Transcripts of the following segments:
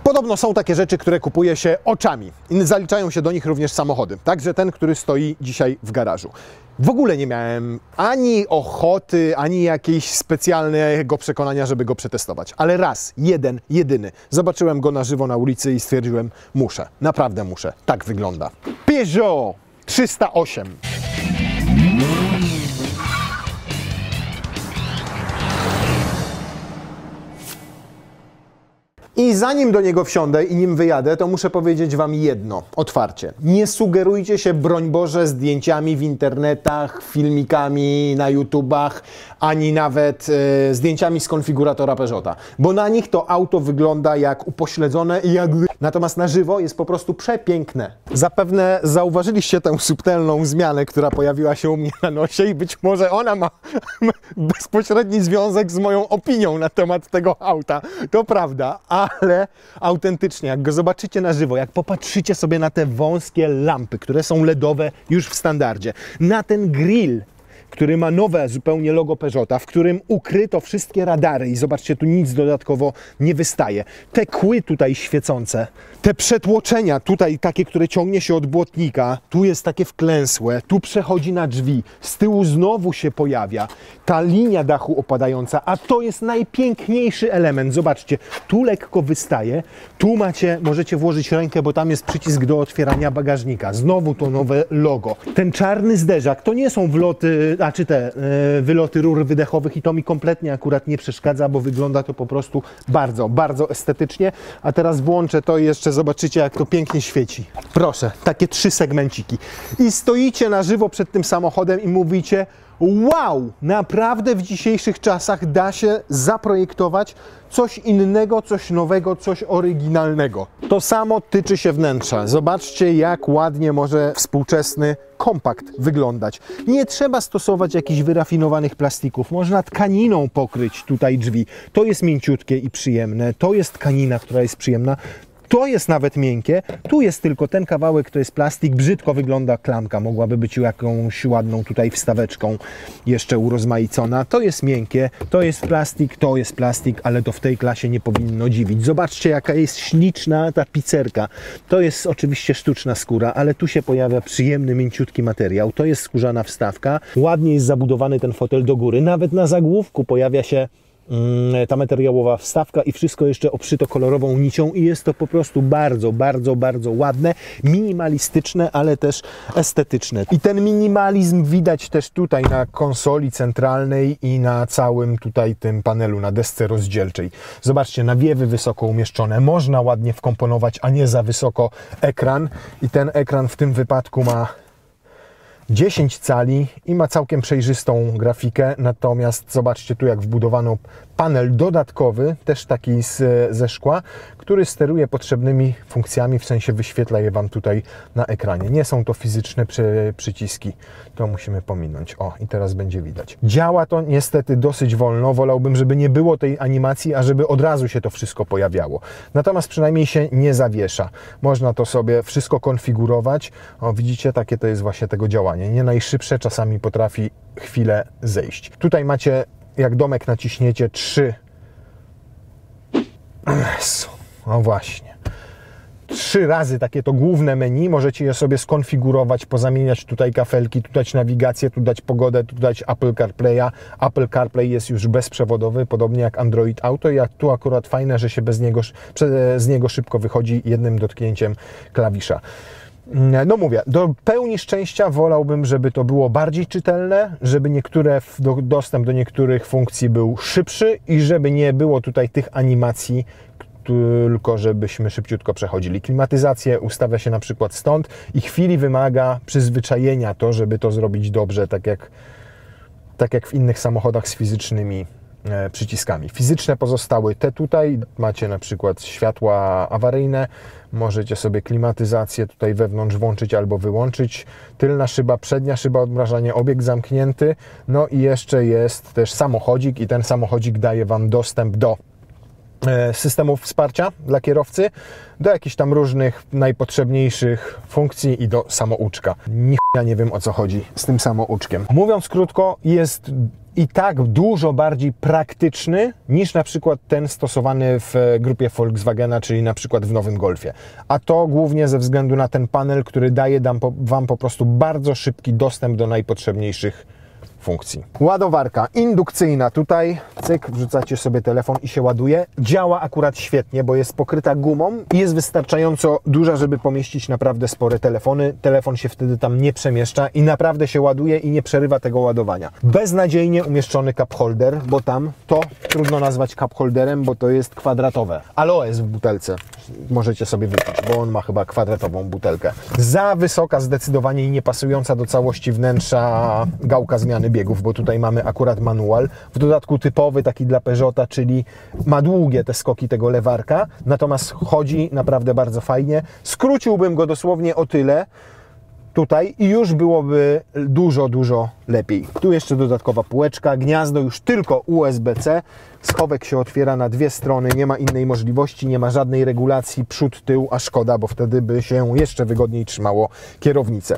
Podobno są takie rzeczy, które kupuje się oczami. I zaliczają się do nich również samochody. Także ten, który stoi dzisiaj w garażu. W ogóle nie miałem ani ochoty, ani jakiejś specjalnego przekonania, żeby go przetestować. Ale raz, jeden, jedyny. Zobaczyłem go na żywo na ulicy i stwierdziłem, muszę. Naprawdę muszę. Tak wygląda. Peugeot 308. I zanim do niego wsiądę i nim wyjadę, to muszę powiedzieć Wam jedno, otwarcie. Nie sugerujcie się, broń Boże, zdjęciami w internetach, filmikami na YouTubach, ani nawet zdjęciami z konfiguratora Peugeota. Bo na nich to auto wygląda jak upośledzone i jak... Natomiast na żywo jest po prostu przepiękne. Zapewne zauważyliście tę subtelną zmianę, która pojawiła się u mnie na nosie i być może ona ma bezpośredni związek z moją opinią na temat tego auta. To prawda, ale autentycznie, jak go zobaczycie na żywo, jak popatrzycie sobie na te wąskie lampy, które są LEDowe już w standardzie, na ten grill, który ma nowe zupełnie logo Peugeota, w którym ukryto wszystkie radary i zobaczcie, tu nic dodatkowo nie wystaje. Te kły tutaj świecące, te przetłoczenia tutaj takie, które ciągnie się od błotnika, tu jest takie wklęsłe, tu przechodzi na drzwi, z tyłu znowu się pojawia ta linia dachu opadająca, a to jest najpiękniejszy element. Zobaczcie, tu lekko wystaje, tu możecie włożyć rękę, bo tam jest przycisk do otwierania bagażnika. Znowu to nowe logo. Ten czarny zderzak, to nie są wloty, wyloty rur wydechowych i to mi kompletnie akurat nie przeszkadza, bo wygląda to po prostu bardzo, bardzo estetycznie. A teraz włączę to i jeszcze zobaczycie, jak to pięknie świeci. Proszę, takie 3 segmenciki. I stoicie na żywo przed tym samochodem i mówicie: wow, naprawdę w dzisiejszych czasach da się zaprojektować coś innego, coś nowego, coś oryginalnego. To samo tyczy się wnętrza. Zobaczcie, jak ładnie może współczesny kompakt wyglądać. Nie trzeba stosować jakichś wyrafinowanych plastików. Można tkaniną pokryć tutaj drzwi. To jest mięciutkie i przyjemne. To jest tkanina, która jest przyjemna. To jest nawet miękkie, tu jest tylko ten kawałek, to jest plastik, brzydko wygląda klamka, mogłaby być jakąś ładną tutaj wstaweczką jeszcze urozmaicona. To jest miękkie, to jest plastik, ale to w tej klasie nie powinno dziwić. Zobaczcie, jaka jest śliczna ta pizzerka. To jest oczywiście sztuczna skóra, ale tu się pojawia przyjemny, mięciutki materiał. To jest skórzana wstawka, ładnie jest zabudowany ten fotel do góry, nawet na zagłówku pojawia się ta materiałowa wstawka i wszystko jeszcze obszyto kolorową nicią i jest to po prostu bardzo, bardzo, bardzo ładne, minimalistyczne, ale też estetyczne. I ten minimalizm widać też tutaj na konsoli centralnej i na całym tutaj tym panelu, na desce rozdzielczej. Zobaczcie, nawiewy wysoko umieszczone, można ładnie wkomponować, a nie za wysoko ekran i ten ekran w tym wypadku ma 10 cali i ma całkiem przejrzystą grafikę, natomiast zobaczcie tu, jak wbudowano panel dodatkowy, też taki ze szkła, który steruje potrzebnymi funkcjami, w sensie wyświetla je Wam tutaj na ekranie. Nie są to fizyczne przyciski, to musimy pominąć. O, i teraz będzie widać. Działa to niestety dosyć wolno, wolałbym, żeby nie było tej animacji, a żeby od razu się to wszystko pojawiało. Natomiast przynajmniej się nie zawiesza. Można to sobie wszystko konfigurować. O, widzicie, takie to jest właśnie tego działanie. Nie najszybsze, czasami potrafi chwilę zejść. Tutaj macie, jak domek naciśniecie, 3. No właśnie. 3 razy takie to główne menu. Możecie je sobie skonfigurować, pozamieniać tutaj kafelki, tu dać nawigację, tu dać pogodę, tu dać Apple CarPlaya. Apple CarPlay jest już bezprzewodowy, podobnie jak Android Auto. I tu akurat fajne, że się z niego szybko wychodzi jednym dotknięciem klawisza. No mówię, do pełni szczęścia wolałbym, żeby to było bardziej czytelne, żeby dostęp do niektórych funkcji był szybszy i żeby nie było tutaj tych animacji, tylko żebyśmy szybciutko przechodzili. Klimatyzację ustawia się na przykład stąd i chwili wymaga przyzwyczajenia to, żeby to zrobić dobrze, tak jak w innych samochodach z fizycznymi przyciskami. Fizyczne pozostały te tutaj, macie na przykład światła awaryjne, możecie sobie klimatyzację tutaj wewnątrz włączyć albo wyłączyć, tylna szyba, przednia szyba odmrażania, obieg zamknięty, no i jeszcze jest też samochodzik i ten samochodzik daje Wam dostęp do systemów wsparcia dla kierowcy, do jakichś tam różnych najpotrzebniejszych funkcji i do samouczka. Ja nie wiem, o co chodzi z tym samouczkiem. Mówiąc krótko, jest i tak dużo bardziej praktyczny niż na przykład ten stosowany w grupie Volkswagena, czyli na przykład w nowym Golfie. A to głównie ze względu na ten panel, który daje Wam po prostu bardzo szybki dostęp do najpotrzebniejszych funkcji. Ładowarka indukcyjna tutaj, cyk, wrzucacie sobie telefon i się ładuje. Działa akurat świetnie, bo jest pokryta gumą i jest wystarczająco duża, żeby pomieścić naprawdę spore telefony. Telefon się wtedy tam nie przemieszcza i naprawdę się ładuje i nie przerywa tego ładowania. Beznadziejnie umieszczony cup holder, bo tam to trudno nazwać cup holderem, bo to jest kwadratowe. Aloes w butelce. Możecie sobie wypić, bo on ma chyba kwadratową butelkę. Za wysoka zdecydowanie i niepasująca do całości wnętrza gałka zmiany biegów, bo tutaj mamy akurat manual. W dodatku typowy taki dla Peugeota, czyli ma długie te skoki tego lewarka, natomiast chodzi naprawdę bardzo fajnie. Skróciłbym go dosłownie o tyle tutaj i już byłoby dużo, dużo lepiej. Tu jeszcze dodatkowa półeczka, gniazdo już tylko USB-C. Schowek się otwiera na dwie strony, nie ma innej możliwości, nie ma żadnej regulacji przód, tył, a szkoda, bo wtedy by się jeszcze wygodniej trzymało kierownicę.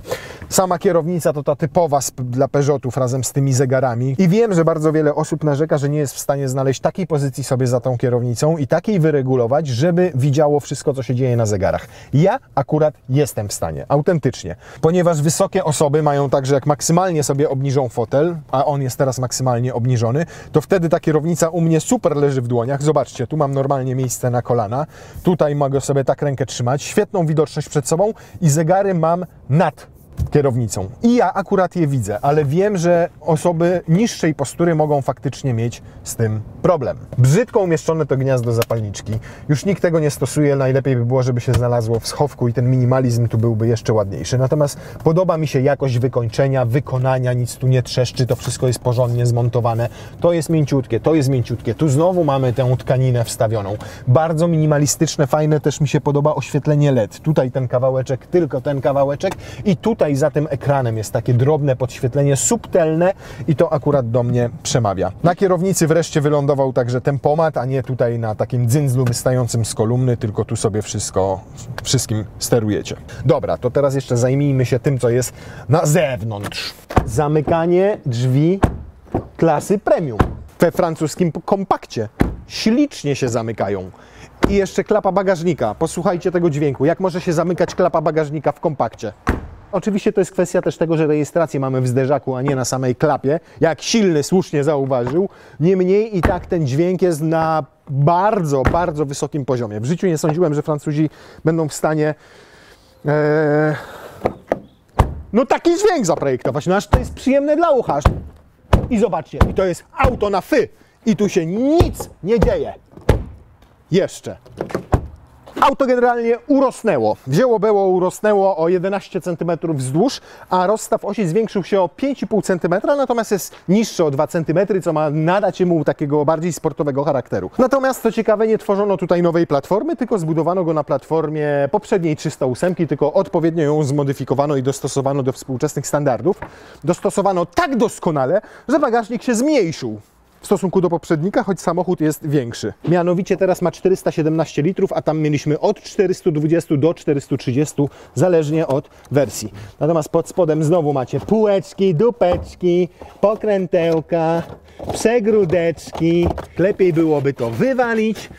Sama kierownica to ta typowa dla Peugeotów razem z tymi zegarami i wiem, że bardzo wiele osób narzeka, że nie jest w stanie znaleźć takiej pozycji sobie za tą kierownicą i takiej wyregulować, żeby widziało wszystko, co się dzieje na zegarach. Ja akurat jestem w stanie, autentycznie, ponieważ wysokie osoby mają tak, że jak maksymalnie sobie obniżą fotel, a on jest teraz maksymalnie obniżony, to wtedy ta kierownica u mnie super leży w dłoniach. Zobaczcie, tu mam normalnie miejsce na kolana. Tutaj mogę sobie tak rękę trzymać. Świetną widoczność przed sobą i zegary mam nad kierownicą. I ja akurat je widzę, ale wiem, że osoby niższej postury mogą faktycznie mieć z tym problem. Brzydko umieszczone to gniazdo zapalniczki. Już nikt tego nie stosuje. Najlepiej by było, żeby się znalazło w schowku i ten minimalizm tu byłby jeszcze ładniejszy. Natomiast podoba mi się jakość wykończenia, wykonania, nic tu nie trzeszczy, to wszystko jest porządnie zmontowane. To jest mięciutkie, to jest mięciutkie. Tu znowu mamy tę tkaninę wstawioną. Bardzo minimalistyczne, fajne też mi się podoba oświetlenie LED. Tutaj ten kawałeczek, tylko ten kawałeczek i tutaj za tym ekranem jest takie drobne podświetlenie, subtelne i to akurat do mnie przemawia. Na kierownicy wreszcie wylądował także tempomat, a nie tutaj na takim dzyndzlu wystającym z kolumny, tylko tu sobie wszystkim sterujecie. Dobra, to teraz jeszcze zajmijmy się tym, co jest na zewnątrz. Zamykanie drzwi klasy premium we francuskim kompakcie. Ślicznie się zamykają. I jeszcze klapa bagażnika. Posłuchajcie tego dźwięku. Jak może się zamykać klapa bagażnika w kompakcie? Oczywiście to jest kwestia też tego, że rejestrację mamy w zderzaku, a nie na samej klapie, jak Silny słusznie zauważył. Niemniej i tak ten dźwięk jest na bardzo, bardzo wysokim poziomie. W życiu nie sądziłem, że Francuzi będą w stanie no taki dźwięk zaprojektować. No aż to jest przyjemne dla ucha. I zobaczcie, i to jest auto na fy. I tu się nic nie dzieje. Jeszcze. Auto generalnie urosnęło. Urosnęło o 11 cm wzdłuż, a rozstaw osi zwiększył się o 5,5 cm, natomiast jest niższy o 2 cm, co ma nadać mu takiego bardziej sportowego charakteru. Natomiast co ciekawe, nie tworzono tutaj nowej platformy, tylko zbudowano go na platformie poprzedniej 308, tylko odpowiednio ją zmodyfikowano i dostosowano do współczesnych standardów. Dostosowano tak doskonale, że bagażnik się zmniejszył w stosunku do poprzednika, choć samochód jest większy. Mianowicie teraz ma 417 litrów, a tam mieliśmy od 420 do 430, zależnie od wersji. Natomiast pod spodem znowu macie półeczki, dupeczki, pokrętełka, przegródeczki. Lepiej byłoby to wywalić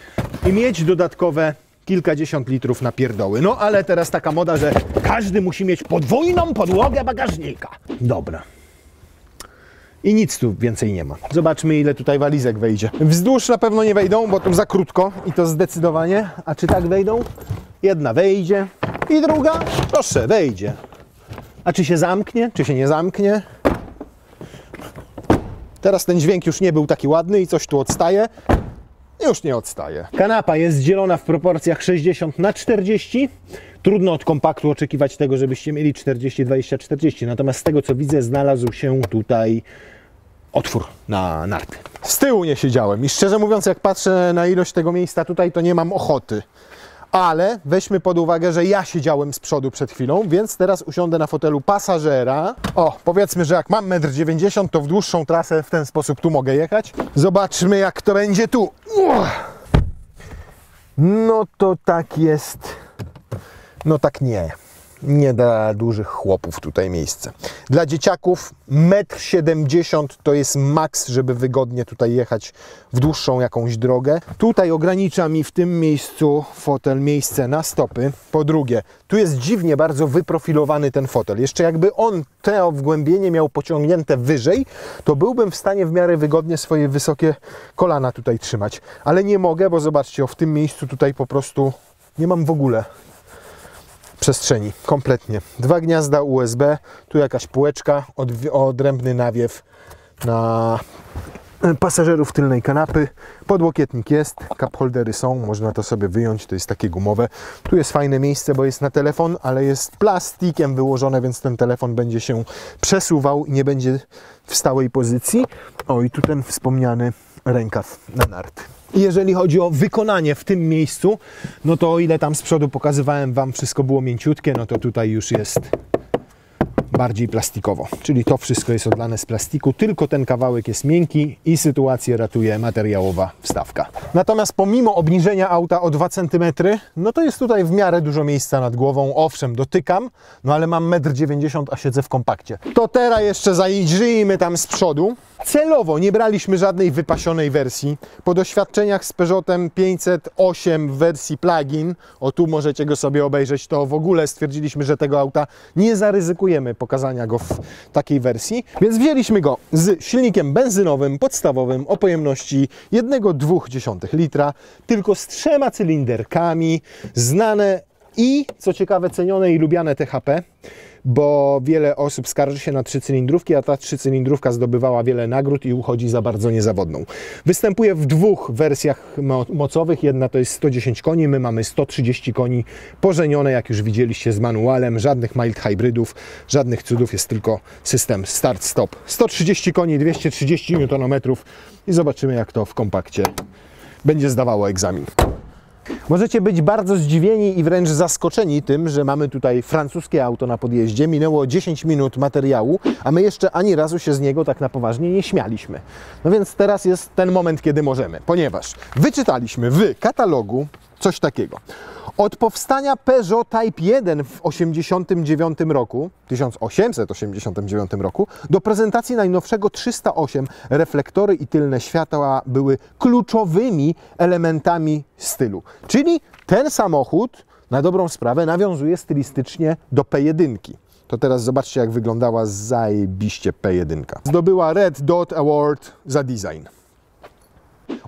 i mieć dodatkowe kilkadziesiąt litrów na pierdoły. No ale teraz taka moda, że każdy musi mieć podwójną podłogę bagażnika. Dobra. I nic tu więcej nie ma. Zobaczmy, ile tutaj walizek wejdzie. Wzdłuż na pewno nie wejdą, bo tu za krótko i to zdecydowanie. A czy tak wejdą? Jedna wejdzie i druga, proszę, wejdzie. A czy się zamknie? Czy się nie zamknie? Teraz ten dźwięk już nie był taki ładny i coś tu odstaje. Już nie odstaje. Kanapa jest dzielona w proporcjach 60/40. Trudno od kompaktu oczekiwać tego, żebyście mieli 40-20-40. Natomiast z tego, co widzę, znalazł się tutaj otwór na narty. Z tyłu nie siedziałem i szczerze mówiąc, jak patrzę na ilość tego miejsca tutaj, to nie mam ochoty. Ale weźmy pod uwagę, że ja siedziałem z przodu przed chwilą, więc teraz usiądę na fotelu pasażera. O, powiedzmy, że jak mam 1,90 m, to w dłuższą trasę w ten sposób tu mogę jechać. Zobaczmy, jak to będzie tu. no to tak jest, no tak nie dla dużych chłopów tutaj miejsce. Dla dzieciaków 1,70 m to jest maks, żeby wygodnie tutaj jechać w dłuższą jakąś drogę. Tutaj ogranicza mi w tym miejscu fotel miejsce na stopy. Po drugie, tu jest dziwnie bardzo wyprofilowany ten fotel. Jeszcze jakby on to wgłębienie miał pociągnięte wyżej, to byłbym w stanie w miarę wygodnie swoje wysokie kolana tutaj trzymać. Ale nie mogę, bo zobaczcie, w tym miejscu tutaj po prostu nie mam w ogóle przestrzeni, kompletnie. 2 gniazda USB, tu jakaś półeczka, odrębny nawiew na pasażerów tylnej kanapy, podłokietnik jest, cup holdery są, można to sobie wyjąć, to jest takie gumowe. Tu jest fajne miejsce, bo jest na telefon, ale jest plastikiem wyłożone, więc ten telefon będzie się przesuwał i nie będzie w stałej pozycji. O, i tu ten wspomniany rękaw na narty. I jeżeli chodzi o wykonanie w tym miejscu, no to o ile tam z przodu pokazywałem Wam, wszystko było mięciutkie, no to tutaj już jest bardziej plastikowo. Czyli to wszystko jest odlane z plastiku, tylko ten kawałek jest miękki i sytuację ratuje materiałowa wstawka. Natomiast pomimo obniżenia auta o 2 cm, no to jest tutaj w miarę dużo miejsca nad głową. Owszem, dotykam, no ale mam 1,90 m, a siedzę w kompakcie. To teraz jeszcze zajrzyjmy tam z przodu. Celowo nie braliśmy żadnej wypasionej wersji. Po doświadczeniach z Peugeotem 508 w wersji plug-in, o tu możecie go sobie obejrzeć, to w ogóle stwierdziliśmy, że tego auta nie zaryzykujemy pokazania go w takiej wersji, więc wzięliśmy go z silnikiem benzynowym, podstawowym o pojemności 1,2 litra, tylko z 3 cylinderkami, znane i, co ciekawe, cenione i lubiane THP, bo wiele osób skarży się na 3-cylindrówki, a ta 3-cylindrówka zdobywała wiele nagród i uchodzi za bardzo niezawodną. Występuje w 2 wersjach mocowych, jedna to jest 110 koni, my mamy 130 koni pożenione, jak już widzieliście, z manualem, żadnych mild hybridów, żadnych cudów, jest tylko system start-stop. 130 koni, 230 Nm i zobaczymy, jak to w kompakcie będzie zdawało egzamin. Możecie być bardzo zdziwieni i wręcz zaskoczeni tym, że mamy tutaj francuskie auto na podjeździe. Minęło 10 minut materiału, a my jeszcze ani razu się z niego tak na poważnie nie śmialiśmy. No więc teraz jest ten moment, kiedy możemy, ponieważ wyczytaliśmy w katalogu coś takiego. Od powstania Peugeot Type 1 w 1889 roku do prezentacji najnowszego 308 reflektory i tylne światła były kluczowymi elementami stylu. Czyli ten samochód na dobrą sprawę nawiązuje stylistycznie do P1. To teraz zobaczcie, jak wyglądała zajebiście P1. Zdobyła Red Dot Award za design.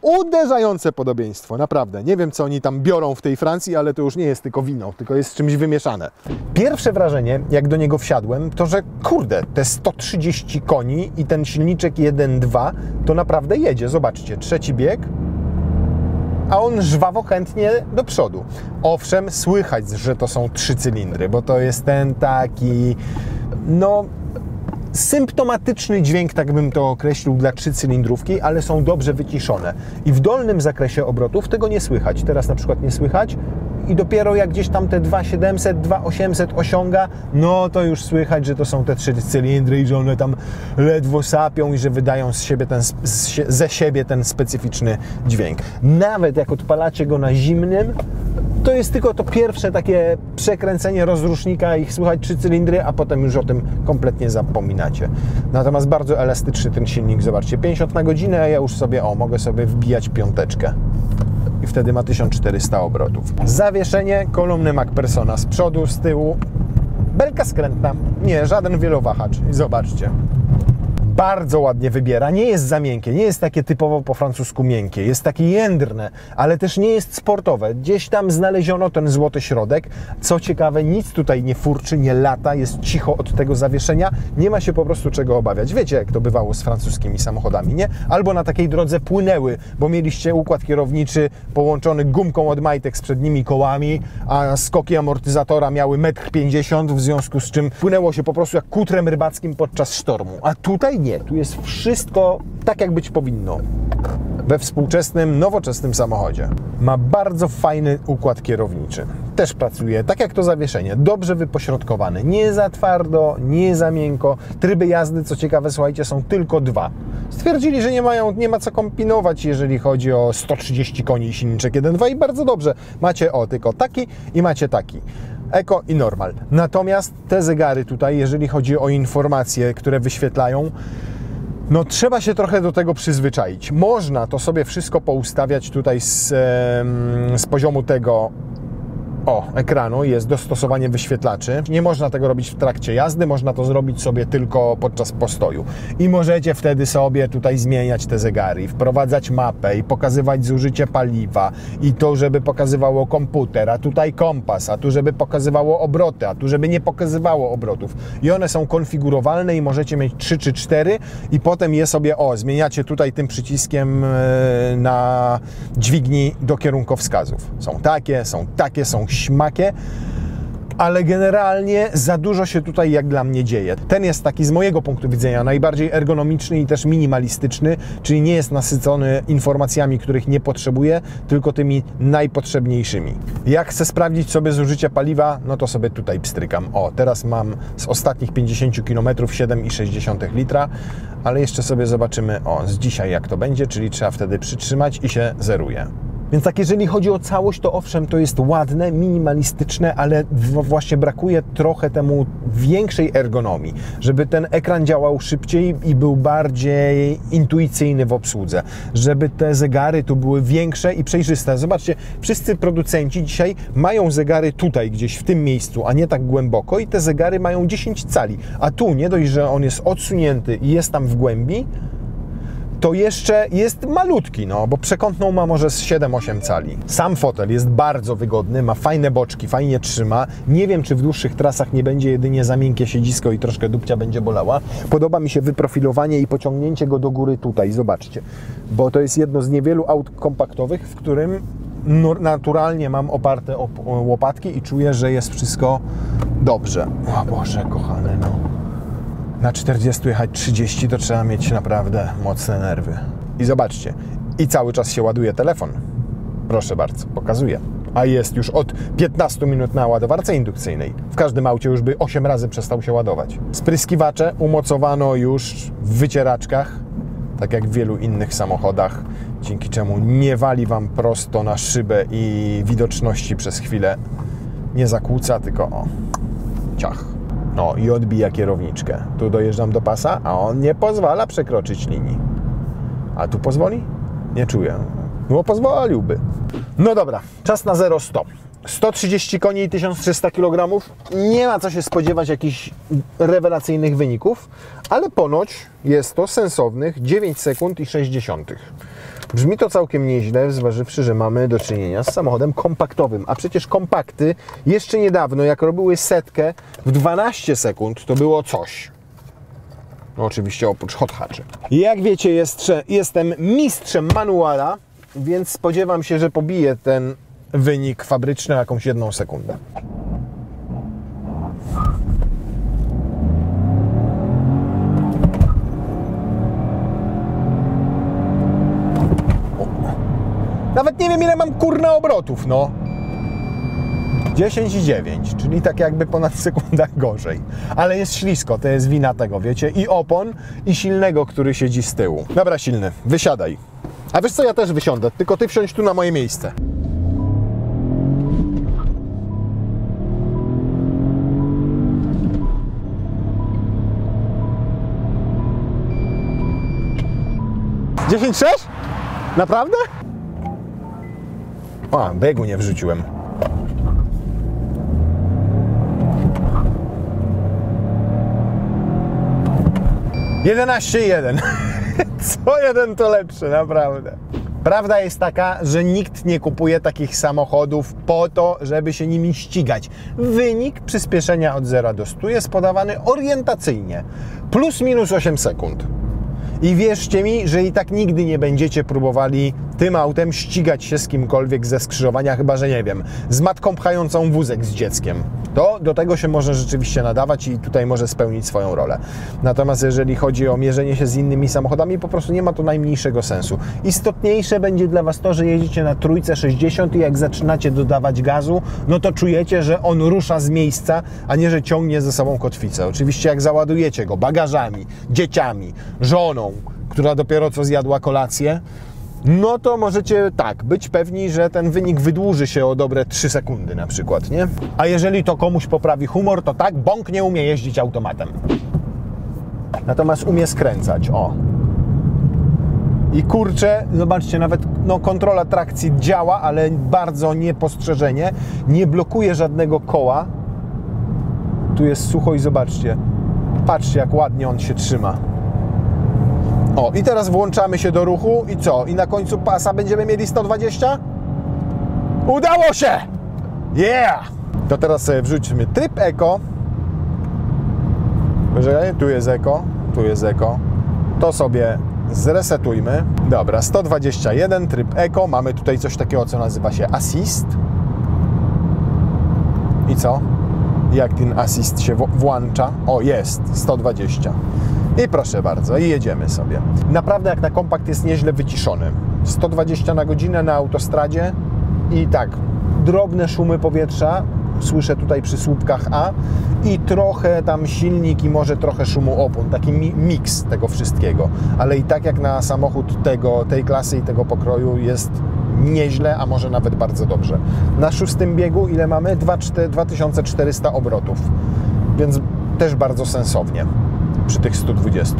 Uderzające podobieństwo, naprawdę. Nie wiem, co oni tam biorą w tej Francji, ale to już nie jest tylko wino, tylko jest z czymś wymieszane. Pierwsze wrażenie, jak do niego wsiadłem, to że kurde, te 130 koni i ten silniczek 1.2 to naprawdę jedzie. Zobaczcie, 3. bieg, a on żwawo chętnie do przodu. Owszem, słychać, że to są 3 cylindry, bo to jest ten taki, no, symptomatyczny dźwięk, tak bym to określił, dla 3-cylindrówki, ale są dobrze wyciszone. I w dolnym zakresie obrotów tego nie słychać. Teraz na przykład nie słychać i dopiero jak gdzieś tam te 2700, 2800 osiąga, no to już słychać, że to są te 3 cylindry i że one tam ledwo sapią i że wydają ze siebie ten specyficzny dźwięk. Nawet jak odpalacie go na zimnym, to jest tylko to pierwsze takie przekręcenie rozrusznika i słuchać 3 cylindry, a potem już o tym kompletnie zapominacie. Natomiast bardzo elastyczny ten silnik, zobaczcie, 50 na godzinę, a ja już sobie, mogę sobie wbijać 5 i wtedy ma 1400 obrotów. Zawieszenie, kolumny MacPhersona z przodu, z tyłu, belka skrętna, nie, żaden wielowahacz. I zobaczcie. Bardzo ładnie wybiera, nie jest za miękkie, nie jest takie typowo po francusku miękkie, jest takie jędrne, ale też nie jest sportowe. Gdzieś tam znaleziono ten złoty środek. Co ciekawe, nic tutaj nie furczy, nie lata, jest cicho od tego zawieszenia, nie ma się po prostu czego obawiać. Wiecie, jak to bywało z francuskimi samochodami, nie? Albo na takiej drodze płynęły, bo mieliście układ kierowniczy połączony gumką od majtek z przednimi kołami, a skoki amortyzatora miały 1,50 m, w związku z czym płynęło się po prostu jak kutrem rybackim podczas sztormu. A tutaj nie, tu jest wszystko tak, jak być powinno we współczesnym, nowoczesnym samochodzie. Ma bardzo fajny układ kierowniczy. Też pracuje, tak jak to zawieszenie, dobrze wypośrodkowane, nie za twardo, nie za miękko. Tryby jazdy, co ciekawe, słuchajcie, są tylko 2. Stwierdzili, że nie ma co kombinować, jeżeli chodzi o 130 koni i silniczek 1.2 i bardzo dobrze. Macie tylko taki i macie taki. Eko i normal. Natomiast te zegary tutaj, jeżeli chodzi o informacje, które wyświetlają, no trzeba się trochę do tego przyzwyczaić. Można to sobie wszystko poustawiać tutaj z poziomu tego ekranu, jest dostosowanie wyświetlaczy. Nie można tego robić w trakcie jazdy, można to zrobić sobie tylko podczas postoju. I możecie wtedy sobie tutaj zmieniać te zegary, wprowadzać mapę i pokazywać zużycie paliwa i to, żeby pokazywało komputer, a tutaj kompas, a tu, żeby pokazywało obroty, a tu, żeby nie pokazywało obrotów. I one są konfigurowalne i możecie mieć 3 czy 4 i potem je sobie, zmieniacie tutaj tym przyciskiem na dźwigni do kierunkowskazów. Są takie, są śmakie, ale generalnie za dużo się tutaj jak dla mnie dzieje. Ten jest taki z mojego punktu widzenia najbardziej ergonomiczny i też minimalistyczny, czyli nie jest nasycony informacjami, których nie potrzebuję, tylko tymi najpotrzebniejszymi. Jak chcę sprawdzić sobie zużycie paliwa, no to sobie tutaj pstrykam. Teraz mam z ostatnich 50 km 7,6 litra, ale jeszcze sobie zobaczymy z dzisiaj jak to będzie, czyli trzeba wtedy przytrzymać i się zeruje. Więc tak, jeżeli chodzi o całość, to owszem, to jest ładne, minimalistyczne, ale właśnie brakuje trochę temu większej ergonomii, żeby ten ekran działał szybciej i był bardziej intuicyjny w obsłudze, żeby te zegary tu były większe i przejrzyste. Zobaczcie, wszyscy producenci dzisiaj mają zegary tutaj gdzieś w tym miejscu, a nie tak głęboko i te zegary mają 10 cali, a tu nie dość, że on jest odsunięty i jest tam w głębi, to jeszcze jest malutki, bo przekątną ma może z 7-8 cali. Sam fotel jest bardzo wygodny, ma fajne boczki, fajnie trzyma. Nie wiem, czy w dłuższych trasach nie będzie jedynie za miękkie siedzisko i troszkę dupcia będzie bolała. Podoba mi się wyprofilowanie i pociągnięcie go do góry tutaj, zobaczcie. Bo to jest jedno z niewielu aut kompaktowych, w którym naturalnie mam oparte o łopatki i czuję, że jest wszystko dobrze. O Boże, kochany, Na 40 jechać 30 to trzeba mieć naprawdę mocne nerwy. I zobaczcie, i cały czas się ładuje telefon. Proszę bardzo, pokazuję. A jest już od 15 minut na ładowarce indukcyjnej. W każdym aucie już by 8 razy przestał się ładować. Spryskiwacze umocowano już w wycieraczkach, tak jak w wielu innych samochodach, dzięki czemu nie wali Wam prosto na szybę i widoczności przez chwilę nie zakłóca, tylko ciach. I odbija kierowniczkę. Tu dojeżdżam do pasa, a on nie pozwala przekroczyć linii. A tu pozwoli? Nie czuję. Pozwoliłby. No dobra, czas na 0-100. 130 koni i 1300 kg. Nie ma co się spodziewać jakichś rewelacyjnych wyników, ale ponoć jest to sensownych 9 sekund i 60. Brzmi to całkiem nieźle, zważywszy, że mamy do czynienia z samochodem kompaktowym. A przecież kompakty jeszcze niedawno, jak robiły setkę w 12 sekund, to było coś. Oczywiście oprócz hot hatchy. Jak wiecie, jestem mistrzem manuala, więc spodziewam się, że pobiję ten wynik fabryczny jakąś 1 sekundę. Nawet nie wiem, ile mam kurna obrotów, 10,9, czyli tak jakby ponad sekundę gorzej. Ale jest ślisko, to jest wina tego, wiecie, i opon, i silnego, który siedzi z tyłu. Dobra, silny, wysiadaj. A wiesz co, ja też wysiądę, tylko ty wsiądź tu na moje miejsce. $10,6? Naprawdę? Biegu nie wrzuciłem. $11,1. Co jeden to lepszy, naprawdę. Prawda jest taka, że nikt nie kupuje takich samochodów po to, żeby się nimi ścigać. Wynik przyspieszenia od 0 do 100 jest podawany orientacyjnie. Plus minus 8 sekund. I wierzcie mi, że i tak nigdy nie będziecie próbowali tym autem ścigać się z kimkolwiek ze skrzyżowania, chyba że nie wiem, z matką pchającą wózek z dzieckiem. To do tego się może rzeczywiście nadawać i tutaj może spełnić swoją rolę. Natomiast jeżeli chodzi o mierzenie się z innymi samochodami, po prostu nie ma to najmniejszego sensu. Istotniejsze będzie dla Was to, że jedziecie na trójce 60 i jak zaczynacie dodawać gazu, no to czujecie, że on rusza z miejsca, a nie, że ciągnie ze sobą kotwicę. Oczywiście jak załadujecie go bagażami, dzieciami, żoną, która dopiero co zjadła kolację, no to możecie tak, być pewni, że ten wynik wydłuży się o dobre 3 sekundy na przykład, nie? A jeżeli to komuś poprawi humor, to tak, Bąk nie umie jeździć automatem. Natomiast umie skręcać, o. I kurczę, zobaczcie, nawet no, kontrola trakcji działa, ale bardzo niepostrzeżenie, nie blokuje żadnego koła. Tu jest sucho i zobaczcie, patrzcie jak ładnie on się trzyma. O, i teraz włączamy się do ruchu i co? I na końcu pasa będziemy mieli 120? Udało się! Yeah! To teraz sobie wrzućmy tryb Eko. Tu jest Eko, tu jest Eko. To sobie zresetujmy. Dobra, 121, tryb Eko. Mamy tutaj coś takiego, co nazywa się Assist. I co? Jak ten Assist się włącza? O, jest, 120. I proszę bardzo, i jedziemy sobie. Naprawdę jak na kompakt jest nieźle wyciszony. 120 na godzinę na autostradzie i tak, drobne szumy powietrza, słyszę tutaj przy słupkach A i trochę tam silnik i może trochę szumu opon, taki miks tego wszystkiego. Ale i tak jak na samochód tej klasy i tego pokroju jest nieźle, a może nawet bardzo dobrze. Na 6. biegu ile mamy? 2400 obrotów, więc też bardzo sensownie przy tych 120.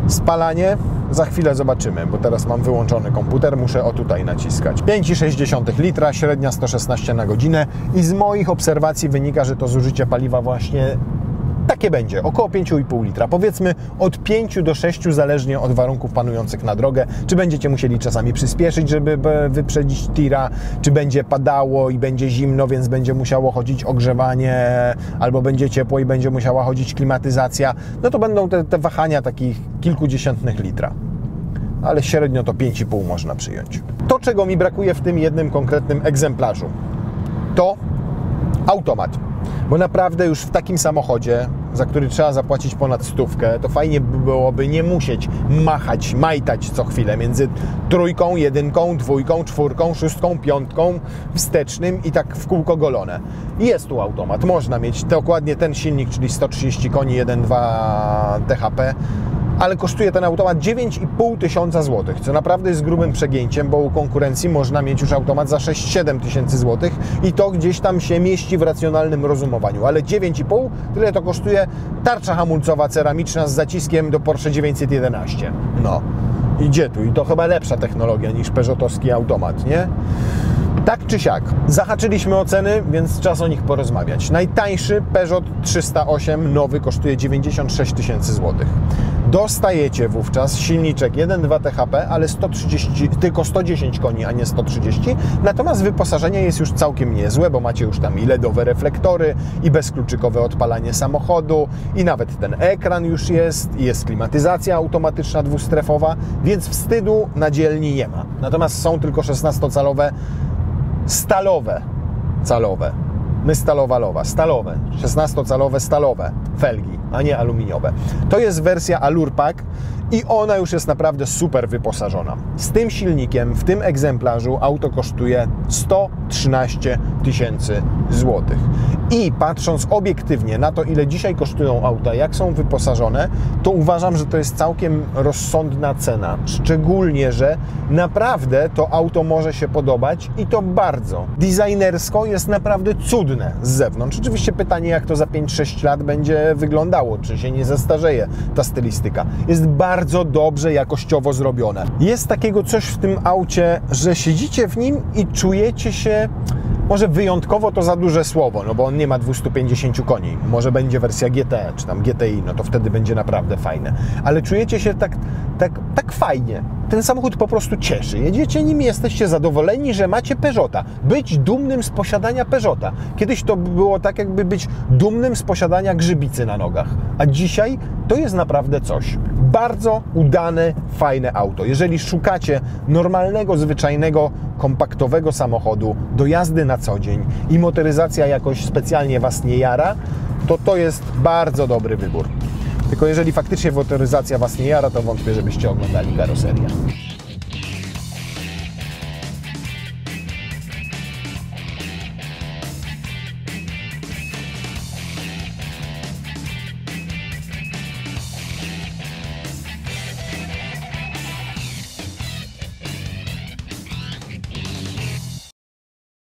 Spalanie za chwilę zobaczymy, bo teraz mam wyłączony komputer, muszę o tutaj naciskać. 5,6 litra, średnia 116 na godzinę i z moich obserwacji wynika, że to zużycie paliwa właśnie takie będzie, około 5,5 litra. Powiedzmy od 5 do 6 zależnie od warunków panujących na drogę. Czy będziecie musieli czasami przyspieszyć, żeby wyprzedzić tira, czy będzie padało i będzie zimno, więc będzie musiało chodzić ogrzewanie, albo będzie ciepło i będzie musiała chodzić klimatyzacja. No to będą te wahania takich kilkudziesiętnych litra. Ale średnio to 5,5 można przyjąć. To, czego mi brakuje w tym jednym konkretnym egzemplarzu, to automat. Bo naprawdę już w takim samochodzie, za który trzeba zapłacić ponad 100, to fajnie byłoby nie musieć majtać co chwilę między 3, 1, 2, 4, 6, 5 wstecznym i tak w kółko golone. Jest tu automat, można mieć dokładnie ten silnik, czyli 130 koni, 1,2 THP, ale kosztuje ten automat 9,5 tysiąca złotych, co naprawdę jest grubym przegięciem, bo u konkurencji można mieć już automat za 6-7 tysięcy złotych i to gdzieś tam się mieści w racjonalnym rozumowaniu, ale 9,5 tyle to kosztuje tarcza hamulcowa ceramiczna z zaciskiem do Porsche 911. No, idzie tu i to chyba lepsza technologia niż peugeotowski automat, nie? Tak czy siak, zahaczyliśmy o ceny, więc czas o nich porozmawiać. Najtańszy Peugeot 308 nowy kosztuje 96 tysięcy złotych. Dostajecie wówczas silniczek 1,2 THP, ale tylko 110 koni, a nie 130. Natomiast wyposażenie jest już całkiem niezłe, bo macie już tam i LEDowe reflektory, i bezkluczykowe odpalanie samochodu, i nawet ten ekran już jest, i jest klimatyzacja automatyczna dwustrefowa, więc wstydu na dzielni nie ma. Natomiast są tylko 16-calowe stalowe. My stalowe, 16-calowe stalowe felgi, a nie aluminiowe. To jest wersja Allure Pack i ona już jest naprawdę super wyposażona. Z tym silnikiem, w tym egzemplarzu auto kosztuje 113 tysięcy złotych. I patrząc obiektywnie na to, ile dzisiaj kosztują auta, jak są wyposażone, to uważam, że to jest całkiem rozsądna cena. Szczególnie, że naprawdę to auto może się podobać i to bardzo. Designersko jest naprawdę cudne z zewnątrz. Oczywiście pytanie, jak to za 5-6 lat będzie wyglądało, czy się nie zestarzeje ta stylistyka. Jest bardzo dobrze jakościowo zrobione. Jest takiego coś w tym aucie, że siedzicie w nim i czujecie się, może wyjątkowo to za duże słowo, no bo on nie ma 250 koni. Może będzie wersja GT, czy tam GTI, no to wtedy będzie naprawdę fajne. Ale czujecie się tak fajnie. Ten samochód po prostu cieszy. Jedziecie nim i jesteście zadowoleni, że macie Peugeota. Być dumnym z posiadania Peugeota. Kiedyś to było tak, jakby być dumnym z posiadania grzybicy na nogach. A dzisiaj to jest naprawdę coś. Bardzo udane, fajne auto. Jeżeli szukacie normalnego, zwyczajnego, kompaktowego samochodu do jazdy na co dzień i motoryzacja jakoś specjalnie Was nie jara, to jest bardzo dobry wybór. Tylko jeżeli faktycznie motoryzacja Was nie jara, to wątpię, żebyście oglądali karoserię.